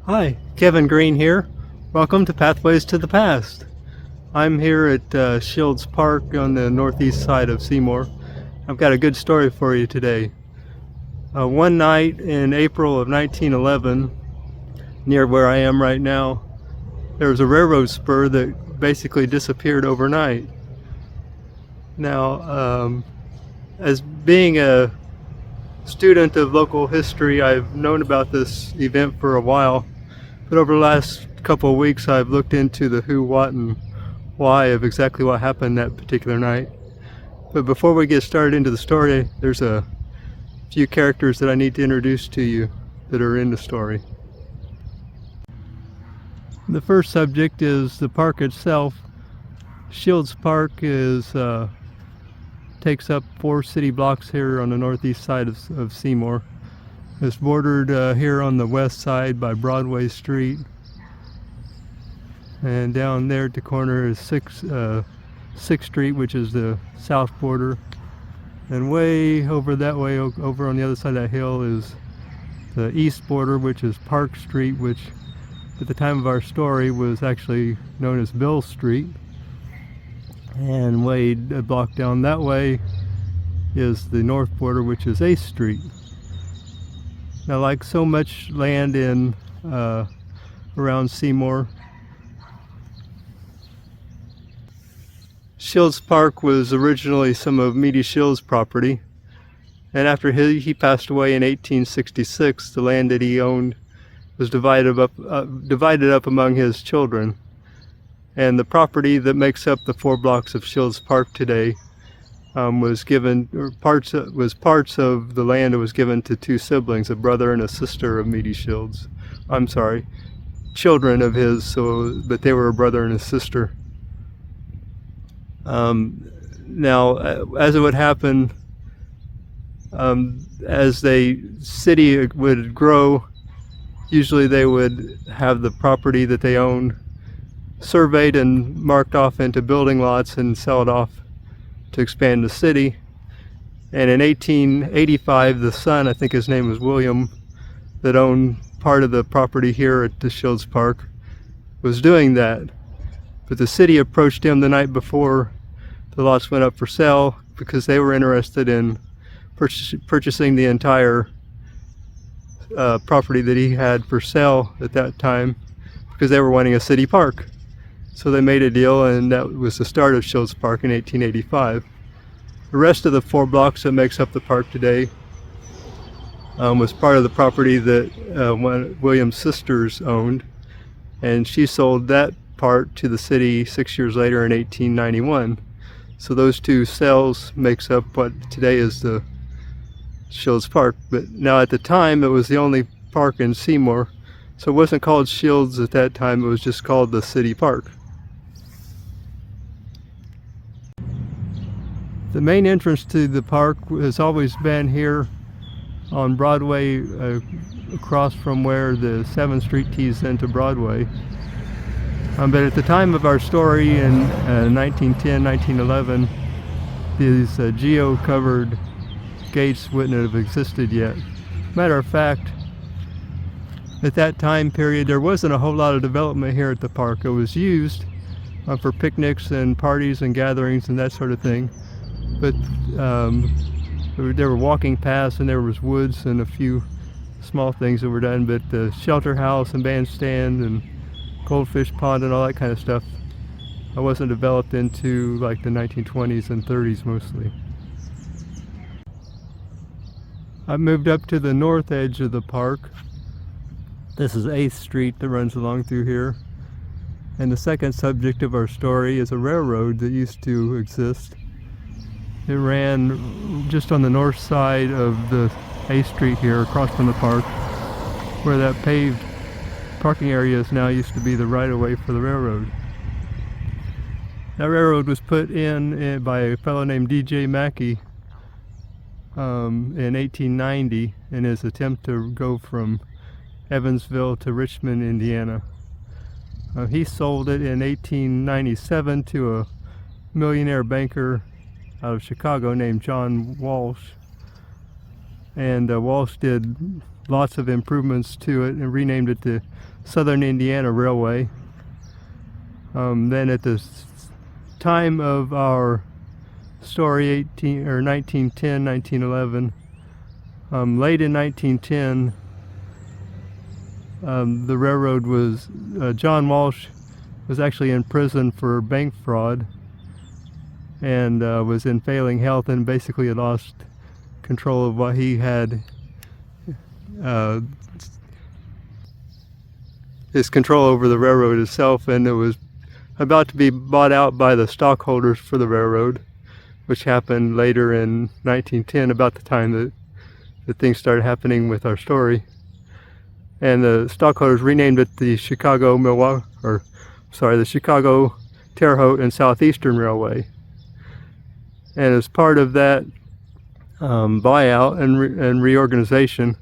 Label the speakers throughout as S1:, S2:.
S1: Hi, Kevin Greene here. Welcome to Pathways to the Past. I'm here at Shields Park on the northeast side of Seymour. I've got a good story for you today. One night in April of 1911, near where I am right now, there was a railroad spur that basically disappeared overnight. Now, as being a student of local history, I've known about this event for a while. But over the last couple of weeks, I've looked into the who, what, and why of exactly what happened that particular night. But before we get started into the story, there's a few characters that I need to introduce to you that are in the story. The first subject is the park itself. Shields Park takes up 4 city blocks here on the northeast side of Seymour. It's bordered here on the west side by Broadway Street, and down there at the corner is 6th Street, which is the south border, and way over that way, over on the other side of that hill, is the east border, which is Park Street, which at the time of our story was actually known as Bill Street. And way a block down that way is the north border, which is 8th Street. Now, like so much land in around Seymour, Shields Park was originally some of Meady Shields' property, and after he passed away in 1866, the land that he owned was divided up among his children, and the property that makes up the 4 blocks of Shields Park today was given, or parts of the land was given to 2 siblings, a brother and a sister of Meady Shields. I'm sorry, children of his, but they were a brother and a sister. Now, as it would happen, as the city would grow, usually they would have the property that they owned surveyed and marked off into building lots and sell it off to expand the city. And in 1885, the son, I think his name was William, that owned part of the property here at the Shields Park, was doing that. But the city approached him the night before the lots went up for sale because they were interested in purchasing the entire property that he had for sale at that time, because they were wanting a city park. So they made a deal, and that was the start of Shields Park in 1885. The rest of the 4 blocks that makes up the park today was part of the property that one of William's sisters owned, and she sold that part to the city 6 years later in 1891. So those 2 sales makes up what today is the Shields Park. But now at the time, it was the only park in Seymour, so it wasn't called Shields at that time, it was just called the City Park. The main entrance to the park has always been here on Broadway, across from where the 7th Street tees into Broadway. But at the time of our story in 1910, 1911, these geo-covered gates wouldn't have existed yet. Matter of fact, at that time period, there wasn't a whole lot of development here at the park. It was used for picnics and parties and gatherings and that sort of thing. But there were walking paths, and there was woods and a few small things that were done. But the shelter house and bandstand and goldfish pond and all that kind of stuff wasn't developed into like the 1920s and 30s mostly. I moved up to the north edge of the park. This is 8th Street that runs along through here. And the second subject of our story is a railroad that used to exist. It ran just on the north side of the 8th Street here, across from the park, where that paved parking area is now used to be the right-of-way for the railroad. That railroad was put in by a fellow named D.J. Mackey in 1890 in his attempt to go from Evansville to Richmond, Indiana. He sold it in 1897 to a millionaire banker out of Chicago named John Walsh, and Walsh did lots of improvements to it and renamed it the Southern Indiana Railway. Then at the time of our story, 1910, 1911, late in 1910, the railroad was, John Walsh was actually in prison for bank fraud and was in failing health and basically had lost control of what he had, his control over the railroad itself, and it was about to be bought out by the stockholders for the railroad, which happened later in 1910, about the time that things started happening with our story. And the stockholders renamed it the Chicago, Terre Haute and Southeastern Railway. And as part of that buyout and reorganization,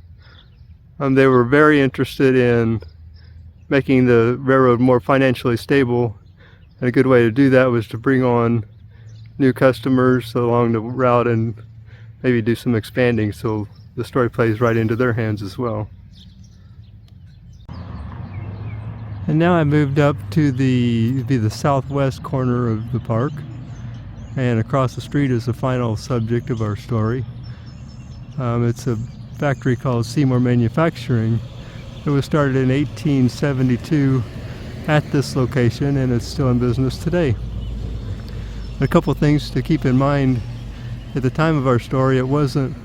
S1: they were very interested in making the railroad more financially stable. And a good way to do that was to bring on new customers along the route and maybe do some expanding, so the story plays right into their hands as well. And now I moved up to the southwest corner of the park, and across the street is the final subject of our story. It's a factory called Seymour Manufacturing. It was started in 1872 at this location, and it's still in business today. A couple things to keep in mind: at the time of our story, it wasn't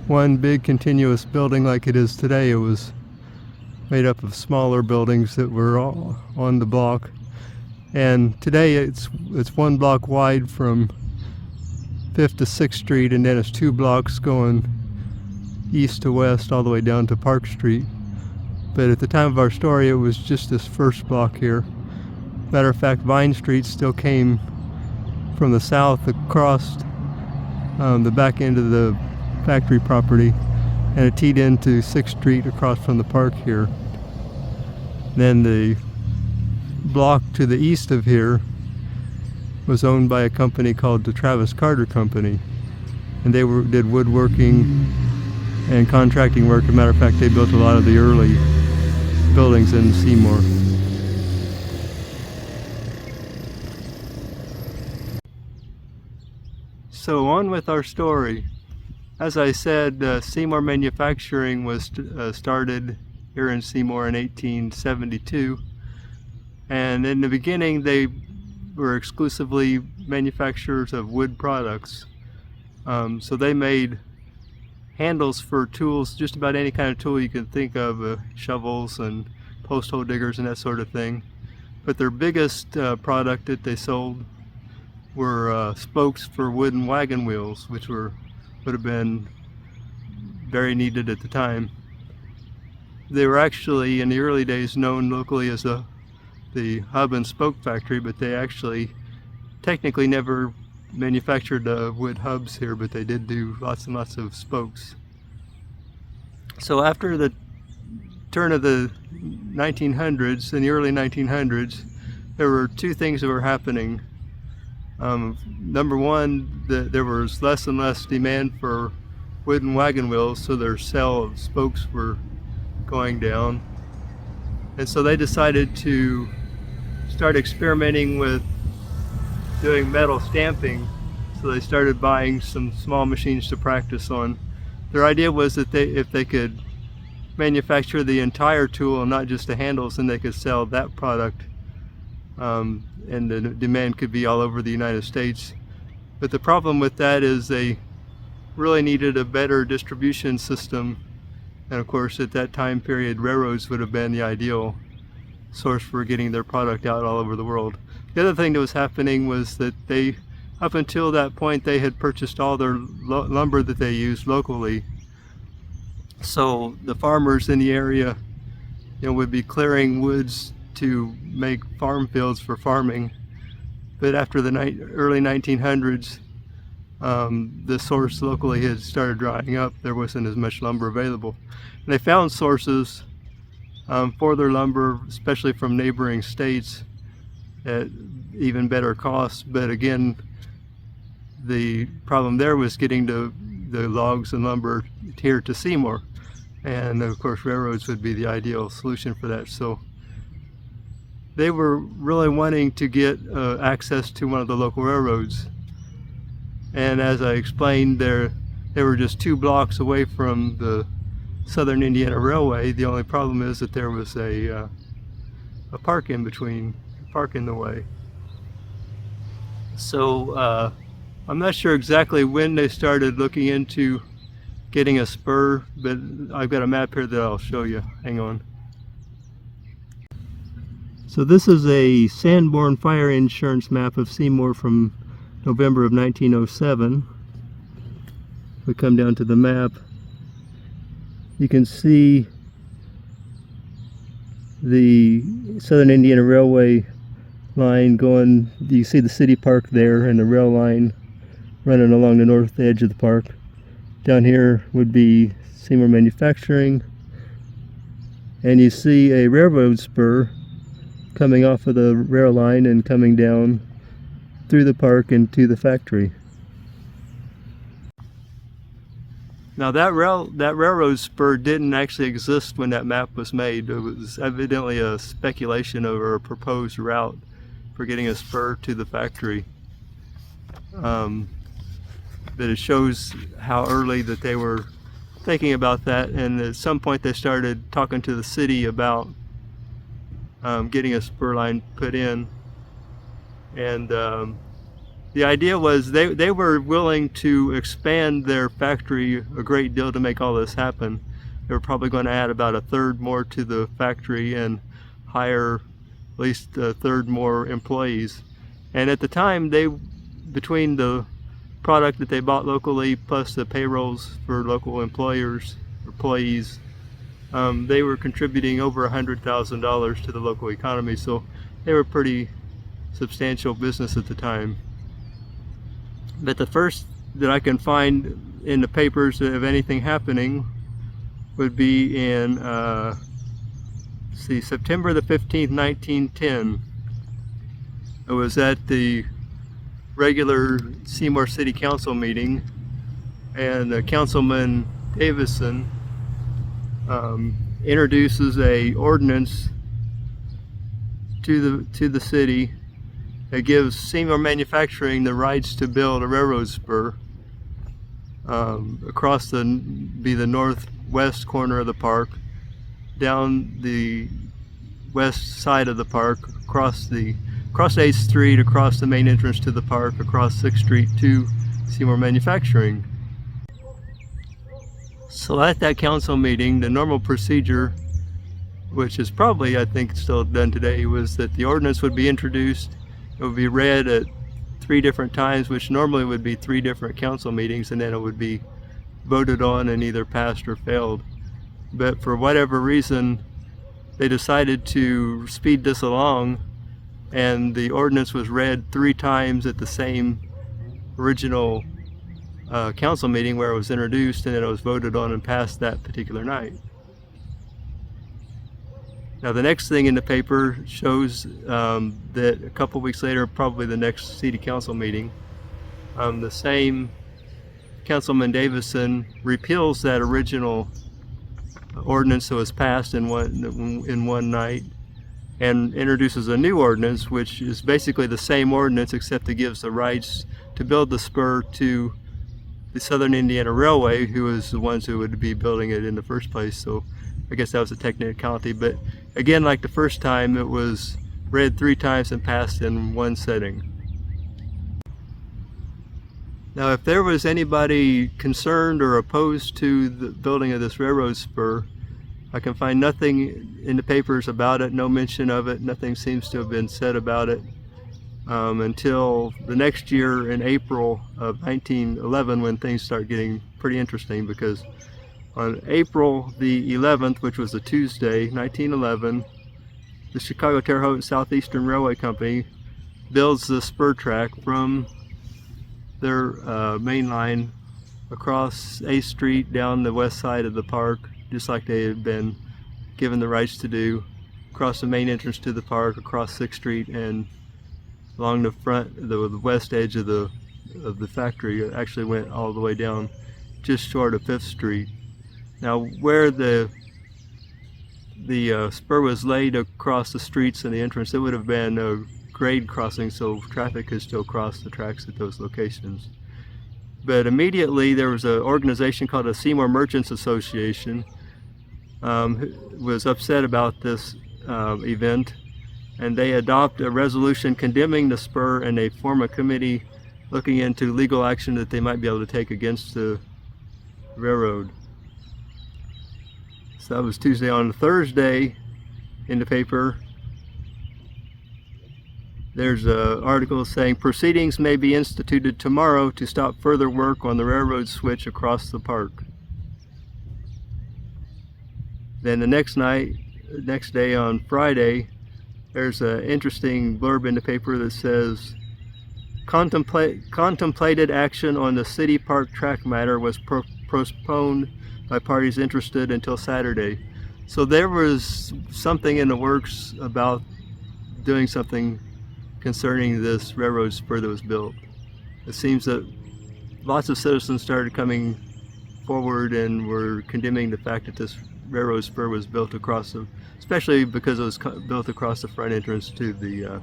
S1: one big continuous building like it is today. It was made up of smaller buildings that were all on the block, and today it's one block wide from 5th to 6th Street, and then it's 2 blocks going east to west all the way down to Park Street. But at the time of our story, it was just this first block here. Matter of fact, Vine Street still came from the south across the back end of the factory property, and it teed into 6th Street across from the park here. Then the block to the east of here was owned by a company called the Travis Carter Company, and they did woodworking and contracting work. As a matter of fact, they built a lot of the early buildings in Seymour. So on with our story. As I said, Seymour Manufacturing was started here in Seymour in 1872, and in the beginning they were exclusively manufacturers of wood products. So they made handles for tools, just about any kind of tool you can think of, shovels and post hole diggers and that sort of thing. But their biggest product that they sold were spokes for wooden wagon wheels, which would have been very needed at the time. They were actually in the early days known locally as the hub and spoke factory, but they actually technically never manufactured wood hubs here, but they did do lots and lots of spokes. So after the turn of the 1900s, in the early 1900s, there were 2 things that were happening. Number one, there was less and less demand for wooden wagon wheels, so their sale of spokes were going down. And so they decided to start experimenting with doing metal stamping. So they started buying some small machines to practice on. Their idea was that if they could manufacture the entire tool and not just the handles, then they could sell that product, and the demand could be all over the United States. But the problem with that is they really needed a better distribution system, and of course at that time period railroads would have been the ideal source for getting their product out all over the world. The other thing that was happening was that up until that point, they had purchased all their lumber that they used locally. So the farmers in the area, would be clearing woods to make farm fields for farming. But after the early 1900s, the source locally had started drying up. There wasn't as much lumber available. And they found sources for their lumber, especially from neighboring states, at even better costs. But again, the problem there was getting the logs and lumber here to Seymour. and of course railroads would be the ideal solution for that. So they were really wanting to get access to one of the local railroads, and as I explained, they were just 2 blocks away from the Southern Indiana Railway. The only problem is that there was a park in between, park in the way. So I'm not sure exactly when they started looking into getting a spur, but I've got a map here that I'll show you. Hang on. So this is a Sanborn fire insurance map of Seymour from November of 1907. We come down to the map. You can see the Southern Indiana Railway line going. You see the city park there and the rail line running along the north edge of the park. Down here would be Seymour Manufacturing, and you see a railroad spur coming off of the rail line and coming down through the park into the factory. Now that railroad spur didn't actually exist when that map was made. It was evidently a speculation over a proposed route for getting a spur to the factory. But it shows how early that they were thinking about that, and at some point they started talking to the city about getting a spur line put in. And the idea was they were willing to expand their factory a great deal to make all this happen. They were probably going to add about 1/3 more to the factory and hire at least 1/3 more employees. And at the time, between the product that they bought locally plus the payrolls for local employees, they were contributing over $100,000 to the local economy. So they were pretty substantial business at the time. But the first that I can find in the papers of anything happening would be in September the 15th, 1910. It was at the regular Seymour City Council meeting, and Councilman Davison introduces a ordinance to the city that gives Seymour Manufacturing the rights to build a railroad spur across the northwest corner of the park, down the west side of the park, across 8th Street, across the main entrance to the park, across 6th Street to Seymour Manufacturing. So at that council meeting, the normal procedure, which is probably, I think, still done today, was that the ordinance would be introduced. It would be read at 3 different times, which normally would be 3 different council meetings, and then it would be voted on and either passed or failed. But for whatever reason, they decided to speed this along, and the ordinance was read 3 times at the same original council meeting where it was introduced, and then it was voted on and passed that particular night. Now the next thing in the paper shows that a couple weeks later, probably the next city council meeting, the same Councilman Davison repeals that original ordinance that was passed in one night, and introduces a new ordinance, which is basically the same ordinance except it gives the rights to build the spur to the Southern Indiana Railway, who is the ones who would be building it in the first place. So I guess that was a technicality, but again, like the first time, it was read 3 times and passed in one setting. Now, if there was anybody concerned or opposed to the building of this railroad spur, I can find nothing in the papers about it, no mention of it, nothing seems to have been said about it until the next year in April of 1911, when things start getting pretty interesting, because on April the 11th, which was a Tuesday, 1911, the Chicago Terre Haute Southeastern Railway Company builds the spur track from their main line across 8th Street down the west side of the park, just like they had been given the rights to do, across the main entrance to the park, across 6th Street, and along the front, the west edge of the factory. It actually went all the way down just short of 5th Street. Now, where the spur was laid across the streets and the entrance, it would have been a grade crossing, so traffic could still cross the tracks at those locations. But immediately there was an organization called the Seymour Merchants Association who was upset about this event, and they adopt a resolution condemning the spur, and they form a committee looking into legal action that they might be able to take against the railroad. So that was Tuesday. On Thursday, in the paper, there's an article saying proceedings may be instituted tomorrow to stop further work on the railroad switch across the park. Then the next day on Friday, there's an interesting blurb in the paper that says contemplated action on the city park track matter was postponed by parties interested until Saturday. So there was something in the works about doing something concerning this railroad spur that was built. It seems that lots of citizens started coming forward and were condemning the fact that this railroad spur was built across the, especially because it was built across the front entrance to the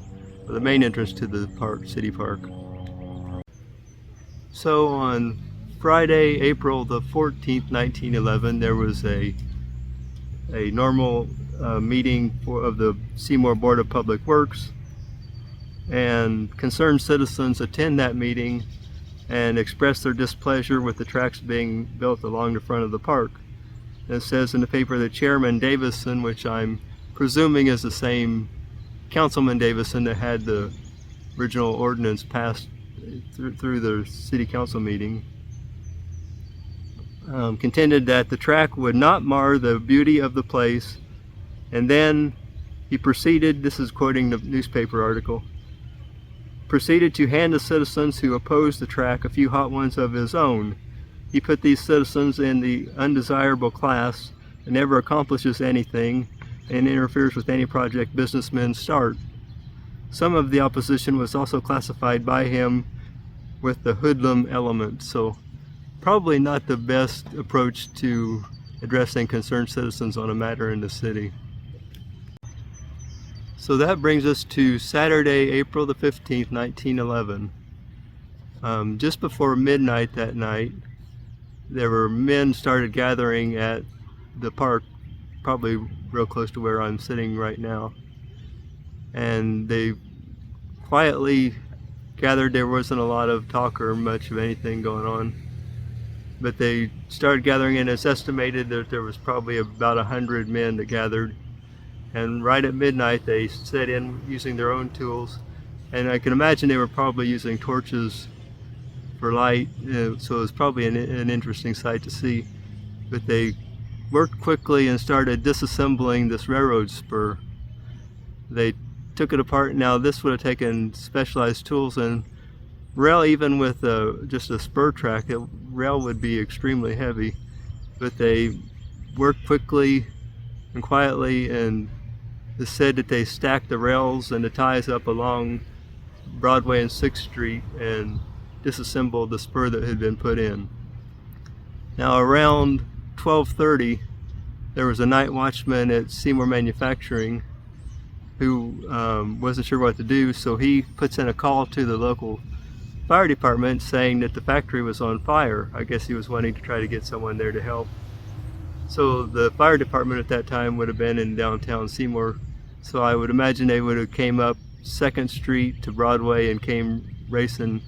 S1: main entrance to the park, city park. So on Friday, April the 14th, 1911, there was a normal meeting of the Seymour Board of Public Works, and concerned citizens attend that meeting and express their displeasure with the tracks being built along the front of the park. And it says in the paper that Chairman Davison, which I'm presuming is the same Councilman Davison that had the original ordinance passed through the city council meeting, contended that the track would not mar the beauty of the place. And then he proceeded, this is quoting the newspaper article, proceeded to hand the citizens who opposed the track a few hot ones of his own. He put these citizens in the undesirable class and never accomplishes anything and interferes with any project businessmen start. Some of the opposition was also classified by him with the hoodlum element, so probably not the best approach to addressing concerned citizens on a matter in the city. So that brings us to Saturday, April the 15th, 1911. Just before midnight that night, there were men started gathering at the park, probably real close to where I'm sitting right now. And they quietly gathered. There wasn't a lot of talk or much of anything going on. But they started gathering, and it's estimated that there was probably about 100 men that gathered. And right at midnight they set in using their own tools, and I can imagine they were probably using torches for light, so it was probably an interesting sight to see. But they worked quickly and started disassembling this railroad spur. They took it apart. Now this would have taken specialized tools, and rail, even with just a spur track, rail would be extremely heavy. But they worked quickly and quietly, and it's said that they stacked the rails and the ties up along Broadway and 6th Street and disassembled the spur that had been put in. Now around 12:30, there was a night watchman at Seymour Manufacturing who wasn't sure what to do, so he puts in a call to the local fire department saying that the factory was on fire. I guess he was wanting to try to get someone there to help. So the fire department at that time would have been in downtown Seymour, so I would imagine they would have came up 2nd Street to Broadway and came racing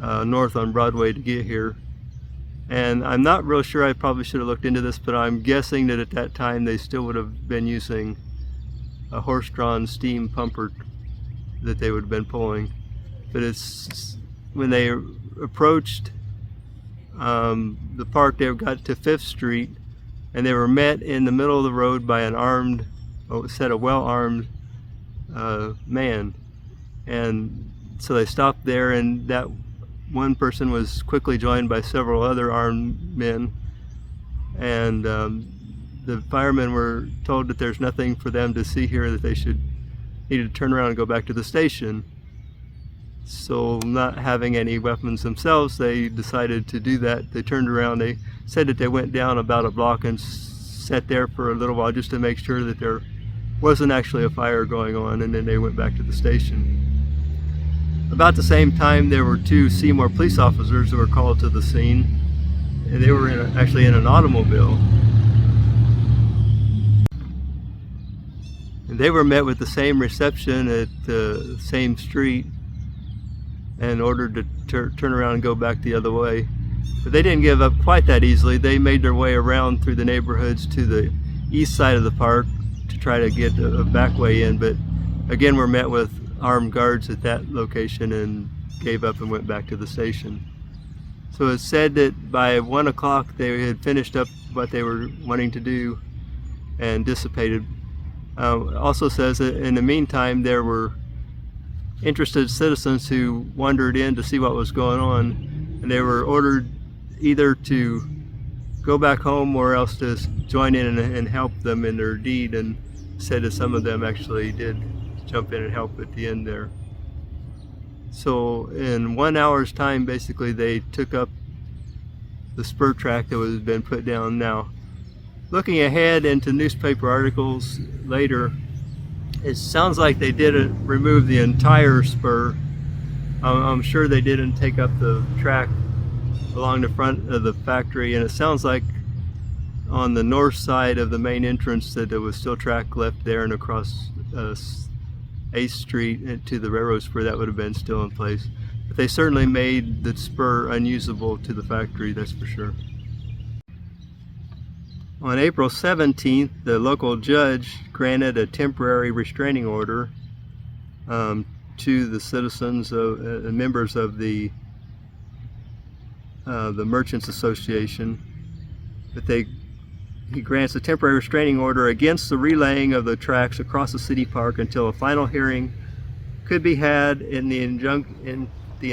S1: north on Broadway to get here. And I'm not real sure, I probably should have looked into this, but I'm guessing that at that time they still would have been using a horse-drawn steam pumper that they would have been pulling. But it's when they approached the park, they got to 5th Street, and they were met in the middle of the road by an armed, set of well-armed man. And so they stopped there, and that one person was quickly joined by several other armed men. And the firemen were told that there's nothing for them to see here, that they needed to turn around and go back to the station. So not having any weapons themselves, they decided to do that. They turned around, they said that they went down about a block and sat there for a little while just to make sure that there wasn't actually a fire going on, and then they went back to the station. About the same time, there were two Seymour police officers who were called to the scene, and they were actually in an automobile. And they were met with the same reception at the same street and ordered to turn around and go back the other way. But they didn't give up quite that easily. They made their way around through the neighborhoods to the east side of the park to try to get a back way in, but again were met with armed guards at that location and gave up and went back to the station. So it's said that by 1 o'clock they had finished up what they were wanting to do and dissipated. Also says that in the meantime there were interested citizens who wandered in to see what was going on, and they were ordered either to go back home or else to join in and help them in their deed, and said that some of them actually did jump in and help at the end there. So in 1 hour's time, basically they took up the spur track that was been put down. Now, looking ahead into newspaper articles later, it sounds like they didn't remove the entire spur. I'm sure they didn't take up the track along the front of the factory, and it sounds like on the north side of the main entrance that there was still track left there, and across 8th Street to the railroad spur that would have been still in place. But they certainly made the spur unusable to the factory, that's for sure. On April 17th, the local judge granted a temporary restraining order to the citizens and members of the Merchants Association. But he grants a temporary restraining order against the relaying of the tracks across the city park until a final hearing could be had in the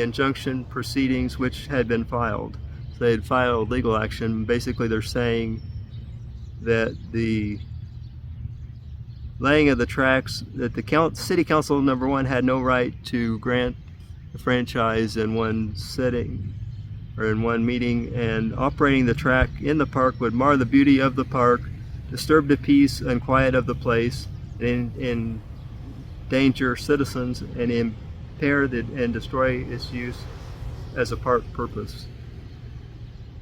S1: injunction proceedings which had been filed. So they had filed legal action. Basically, they're saying that the laying of the tracks, that the city council, number one, had no right to grant the franchise in one sitting or in one meeting, and operating the track in the park would mar the beauty of the park, disturb the peace and quiet of the place, and endanger citizens, and impair and destroy its use as a park purpose.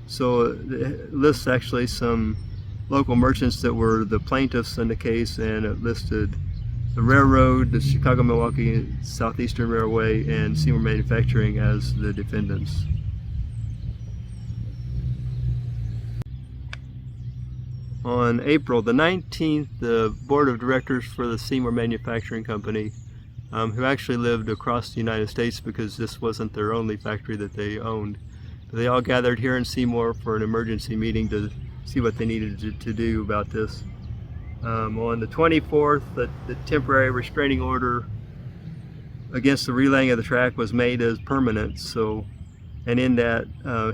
S1: So it lists actually some local merchants that were the plaintiffs in the case, and it listed the railroad, the Chicago-Milwaukee Southeastern Railway, and Seymour Manufacturing as the defendants. On April the 19th, the board of directors for the Seymour Manufacturing Company, who actually lived across the United States because this wasn't their only factory that they owned, but they all gathered here in Seymour for an emergency meeting to see what they needed to do about this. On the 24th, the temporary restraining order against the relaying of the track was made as permanent. So, and in that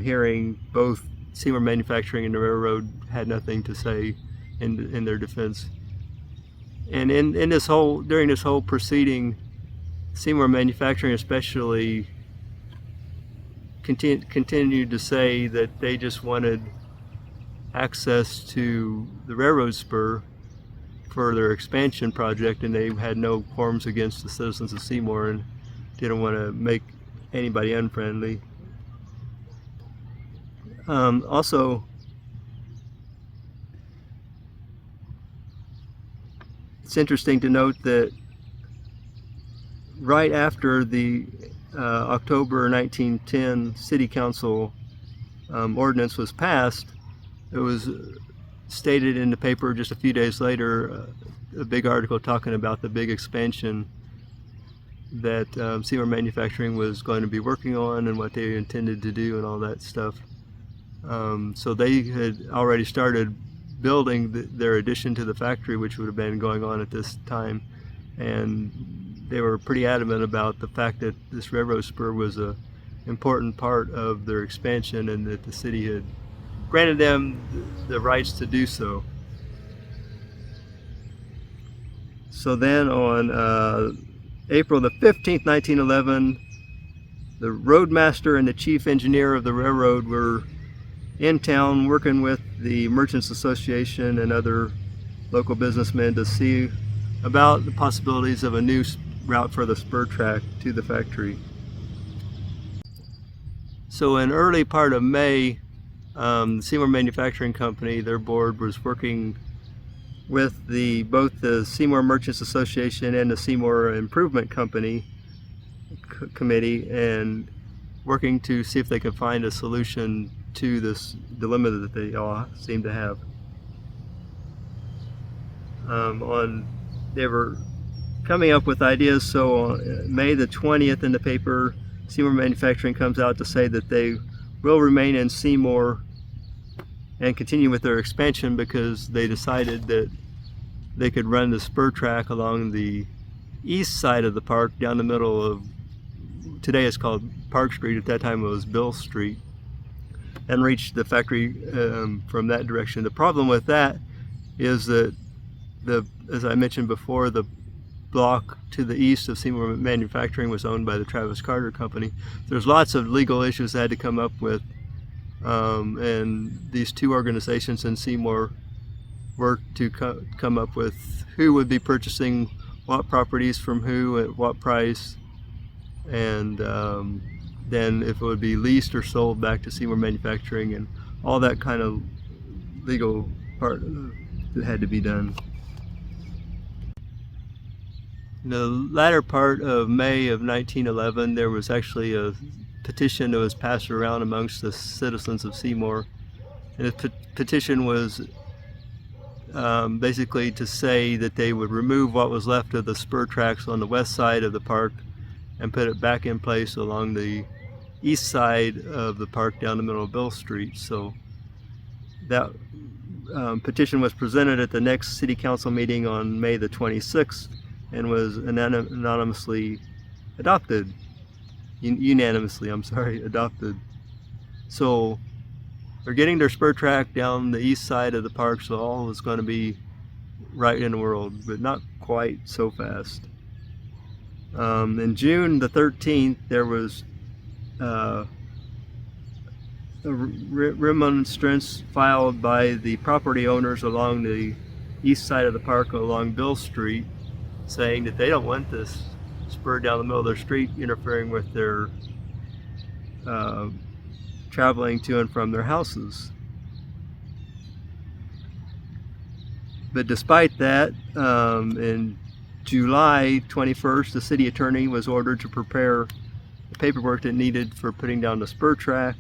S1: hearing, both Seymour Manufacturing and the railroad had nothing to say in their defense. And during this whole proceeding, Seymour Manufacturing especially continued to say that they just wanted access to the railroad spur for their expansion project, and they had no qualms against the citizens of Seymour and didn't want to make anybody unfriendly. Also, it's interesting to note that right after the October 1910 City Council ordinance was passed, it was stated in the paper just a few days later, a big article talking about the big expansion that Seymour Manufacturing was going to be working on and what they intended to do and all that stuff. So they had already started building their addition to the factory, which would have been going on at this time, and they were pretty adamant about the fact that this railroad spur was an important part of their expansion and that the city had granted them the rights to do so. So then on April the 15th, 1911, the roadmaster and the chief engineer of the railroad were in town working with the Merchants Association and other local businessmen to see about the possibilities of a new route for the spur track to the factory. So in early part of May, the Seymour Manufacturing Company, their board was working with both the Seymour Merchants Association and the Seymour Improvement Company committee, and working to see if they could find a solution to this dilemma that they all seem to have. They were coming up with ideas, so on May the 20th in the paper, Seymour Manufacturing comes out to say that they will remain in Seymour and continue with their expansion because they decided that they could run the spur track along the east side of the park down the middle of, today it's called Park Street, at that time it was Bill Street, and reach the factory from that direction. The problem with that is that as I mentioned before, the block to the east of Seymour Manufacturing was owned by the Travis Carter Company. There's lots of legal issues they had to come up with, and these two organizations in Seymour worked to come up with who would be purchasing what properties from who at what price, and then if it would be leased or sold back to Seymour Manufacturing, and all that kind of legal part that had to be done. In the latter part of May of 1911, there was actually a petition that was passed around amongst the citizens of Seymour, and the petition was basically to say that they would remove what was left of the spur tracks on the west side of the park and put it back in place along the east side of the park down the middle of Bill Street. So that petition was presented at the next city council meeting on May the 26th and was unanimously adopted. Adopted. So they're getting their spur track down the east side of the park, so all is going to be right in the world, but not quite so fast. In June the 13th, there was a remonstrance filed by the property owners along the east side of the park along Bill Street, saying that they don't want this spur down the middle of their street interfering with their traveling to and from their houses. But despite that, in July 21st, the city attorney was ordered to prepare the paperwork that needed for putting down the spur track.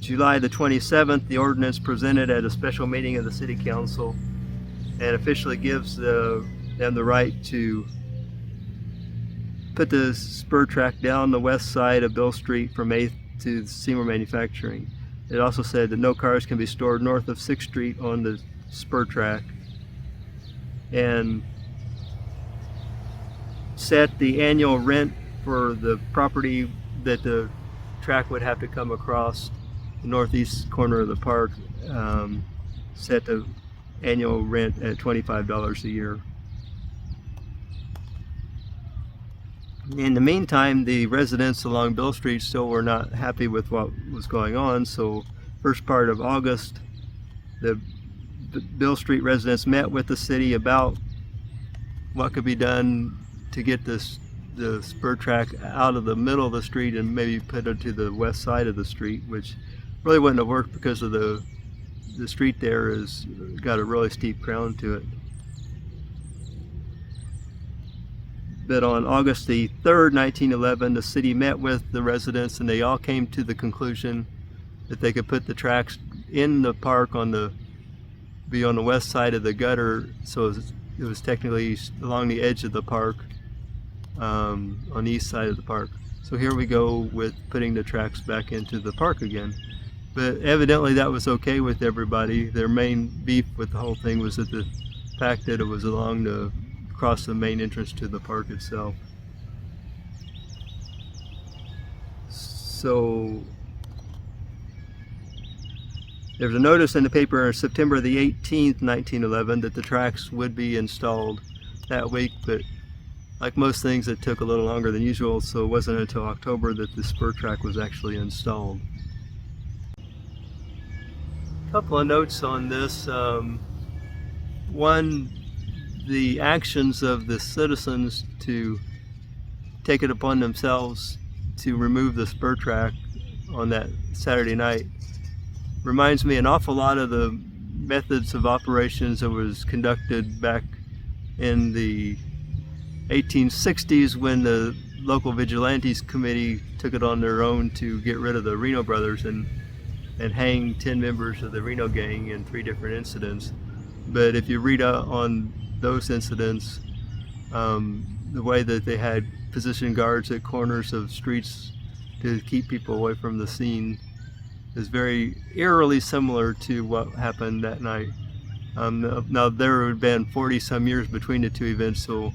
S1: July the 27th, the ordinance presented at a special meeting of the City Council and officially gives them the right to put the spur track down the west side of Bill Street from 8th to Seymour Manufacturing. It also said that no cars can be stored north of 6th Street on the spur track, and set the annual rent for the property that the track would have to come across the northeast corner of the park, set the annual rent at $25 a year. In the meantime, the residents along Bill Street still were not happy with what was going on, so first part of August, the Bill Street residents met with the city about what could be done to get the spur track out of the middle of the street and maybe put it to the west side of the street, which really wouldn't have worked because of the street there has got a really steep crown to it. But on August the 3rd, 1911, the city met with the residents, and they all came to the conclusion that they could put the tracks in the park be on the west side of the gutter, so it was technically along the edge of the park, on the east side of the park. So here we go with putting the tracks back into the park again. But evidently that was okay with everybody. Their main beef with the whole thing was that the fact that it was across the main entrance to the park itself. So there was a notice in the paper on September the 18th, 1911 that the tracks would be installed that week, but like most things, it took a little longer than usual, so it wasn't until October that the spur track was actually installed. A couple of notes on this. One, the actions of the citizens to take it upon themselves to remove the spur track on that Saturday night reminds me an awful lot of the methods of operations that was conducted back in the 1860s when the local vigilantes committee took it on their own to get rid of the Reno brothers and hang 10 members of the Reno gang in 3 different incidents. But if you read on those incidents, the way that they had positioned guards at corners of streets to keep people away from the scene is very eerily similar to what happened that night. Now there had been 40 some years between the 2 events, so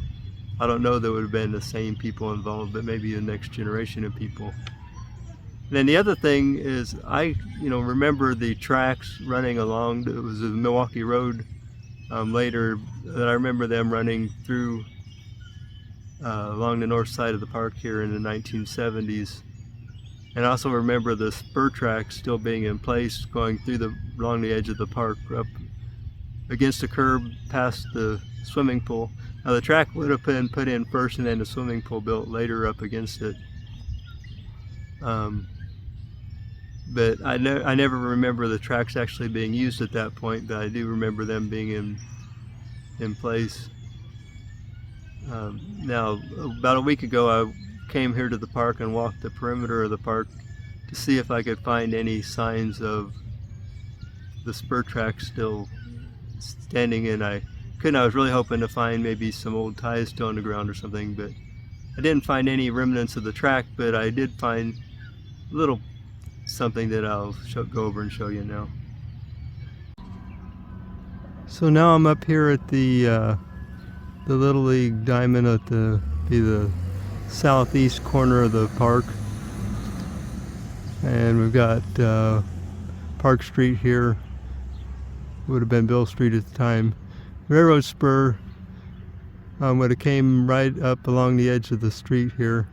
S1: I don't know that would have been the same people involved, but maybe the next generation of people. And then the other thing is I remember the tracks running along, it was a Milwaukee Road later, that I remember them running through along the north side of the park here in the 1970s. And I also remember the spur track still being in place, going through along the edge of the park, up against the curb, past the swimming pool. Now the track would have been put in first, and then the swimming pool built later up against it. But I never remember the tracks actually being used at that point, but I do remember them being in place. Now, about a week ago, I came here to the park and walked the perimeter of the park to see if I could find any signs of the spur track still standing, and I couldn't. I was really hoping to find maybe some old ties still on the ground or something, but I didn't find any remnants of the track, but I did find a little something that I'll go over and show you now. So now I'm up here at the Little League diamond at the southeast corner of the park, and we've got Park Street here, would have been Bill Street at the time. Railroad spur would have came right up along the edge of the street here.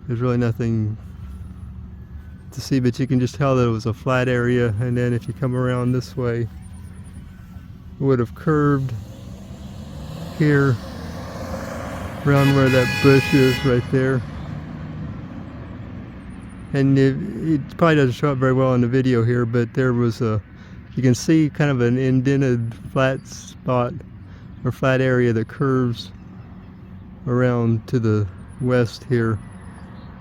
S1: There's really nothing to see, but you can just tell that it was a flat area, and then if you come around this way, it would have curved here around where that bush is right there. And it probably doesn't show up very well in the video here, but there was you can see kind of an indented flat spot or flat area that curves around to the west here.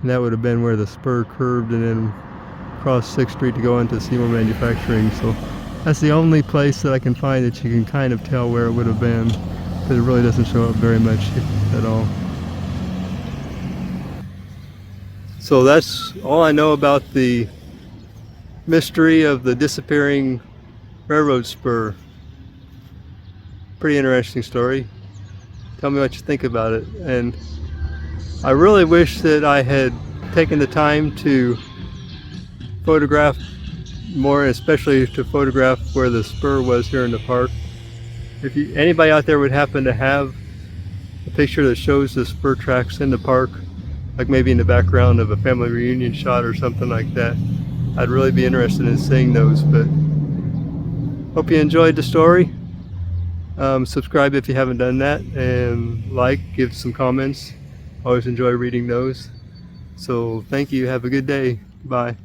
S1: And that would have been where the spur curved and then crossed 6th Street to go into Seymour Manufacturing. So that's the only place that I can find that you can kind of tell where it would have been, but it really doesn't show up very much at all. So that's all I know about the mystery of the disappearing railroad spur. Pretty interesting story. Tell me what you think about it. And I really wish that I had taken the time to photograph more, especially to photograph where the spur was here in the park. If anybody out there would happen to have a picture that shows the spur tracks in the park, like maybe in the background of a family reunion shot or something like that, I'd really be interested in seeing those. But hope you enjoyed the story. Subscribe if you haven't done that, and give some comments. Always enjoy reading those. So thank you, have a good day, bye.